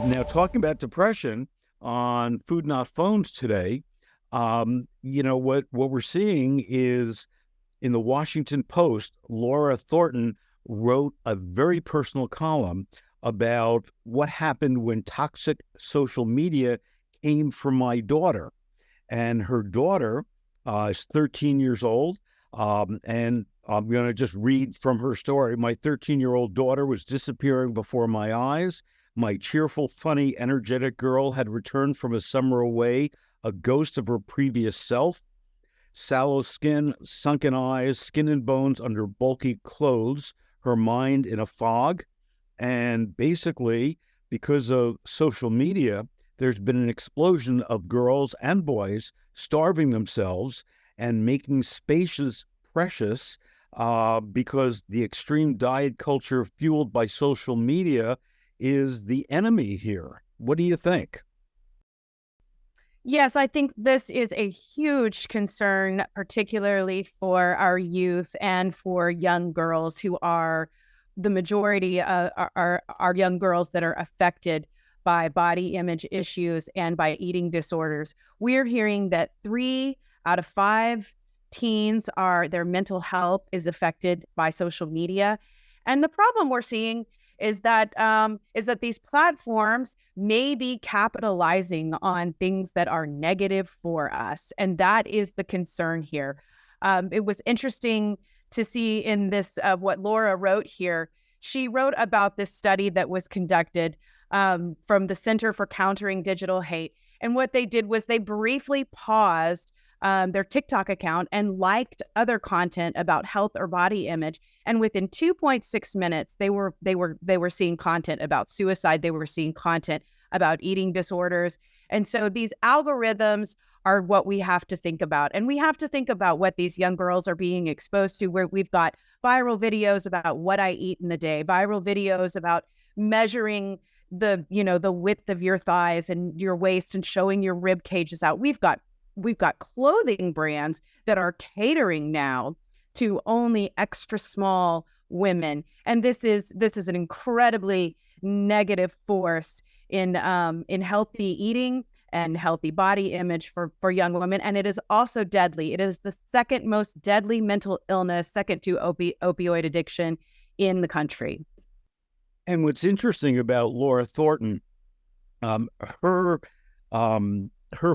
Now, talking about depression on Food Not Phones today, what we're seeing is in the Washington Post, Laura Thornton wrote a very personal column about what happened when toxic social media came from my daughter. And her daughter is 13 years old. And I'm going to just read from her story. My 13-year-old daughter was disappearing before my eyes. My cheerful, funny, energetic girl had returned from a summer away, a ghost of her previous self. Sallow skin, sunken eyes, skin and bones under bulky clothes, her mind in a fog. And basically, because of social media, there's been an explosion of girls and boys starving themselves and making spaces precious because the extreme diet culture fueled by social media is the enemy here. What do you think? Yes, I think this is a huge concern, particularly for our youth and for young girls who are the majority are young girls that are affected by body image issues and by eating disorders. We're hearing that 3 out of 5 teens their mental health is affected by social media. And the problem we're seeing is that these platforms may be capitalizing on things that are negative for us, and that is the concern here. It was interesting to see in this what Laura wrote here. She wrote about this study that was conducted from the Center for Countering Digital Hate, and what they did was they briefly paused their TikTok account and liked other content about health or body image. And within 2.6 minutes, they were seeing content about suicide. They were seeing content about eating disorders. And so these algorithms are what we have to think about. And we have to think about what these young girls are being exposed to, where we've got viral videos about what I eat in a day, viral videos about measuring the width of your thighs and your waist and showing your rib cages out. We've got clothing brands that are catering now to only extra small women, and this is an incredibly negative force in healthy eating and healthy body image for young women, and it is also deadly. It is the second most deadly mental illness, second to opioid addiction in the country. And what's interesting about Laura Thornton, her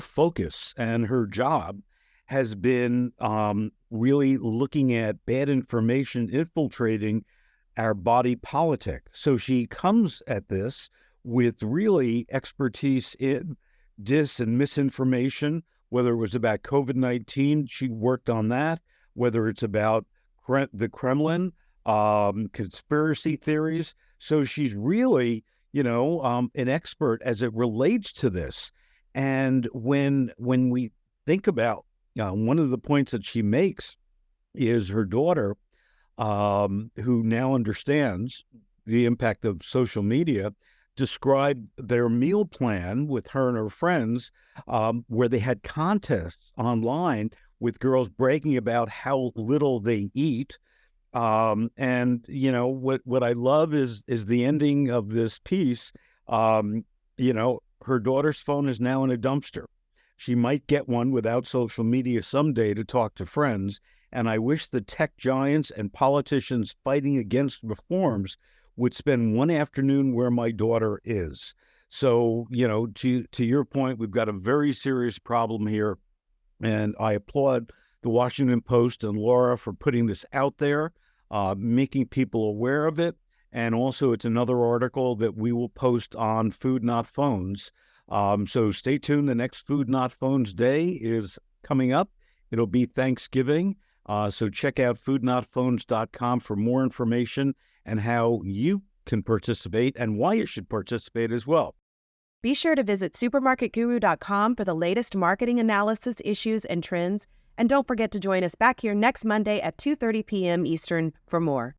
focus and her job has been really looking at bad information infiltrating our body politic. So she comes at this with really expertise in dis and misinformation, whether it was about COVID-19, she worked on that, whether it's about the Kremlin, conspiracy theories. So she's really, an expert as it relates to this. And when we think about one of the points that she makes is her daughter, who now understands the impact of social media, described their meal plan with her and her friends, where they had contests online with girls bragging about how little they eat. And what I love is the ending of this piece. Her daughter's phone is now in a dumpster. She might get one without social media someday to talk to friends. And I wish the tech giants and politicians fighting against reforms would spend one afternoon where my daughter is. So, to your point, we've got a very serious problem here. And I applaud the Washington Post and Laura for putting this out there, making people aware of it. And also, it's another article that we will post on Food Not Phones. So stay tuned. The next Food Not Phones Day is coming up. It'll be Thanksgiving. So check out foodnotphones.com for more information and how you can participate and why you should participate as well. Be sure to visit supermarketguru.com for the latest marketing analysis, issues, and trends. And don't forget to join us back here next Monday at 2:30 p.m. Eastern for more.